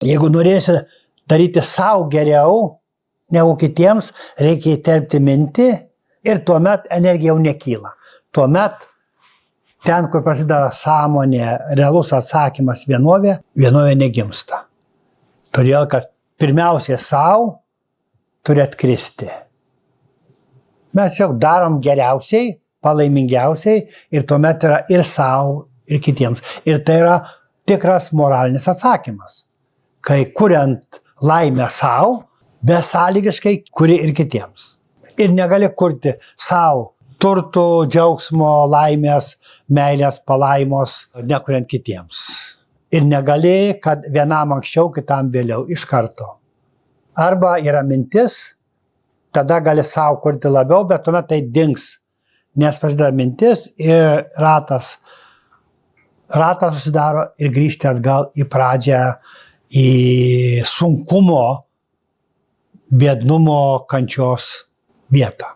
Jeigu norėsi daryti savo geriau negu kitiems, reikia įterpti mintį ir tuomet energija jau nekyla. Tuomet ten, kur prasideda sąmonė, realus atsakymas vienovė negimsta. Todėl, kad pirmiausiai savo turi atkristi. Mes jau darom geriausiai, palaimingiausiai ir tuomet yra ir savo, ir kitiems. Ir tai yra tikras moralinis atsakymas. Kai kuriant laimę savo, besąlygiškai kuri ir kitiems. Ir negali kurti savo turtų, džiaugsmo, laimės, meilės, palaimos, nekuriant kitiems. Ir negali, kad vienam anksčiau, kitam vėliau, iš karto. Arba yra mintis, tada gali savo kurti labiau, bet tuomet tai dings. Nes prasideda mintis ir ratas susidaro ir grįžti atgal į pradžią, į sunkumo, biednumo, kančios vietą.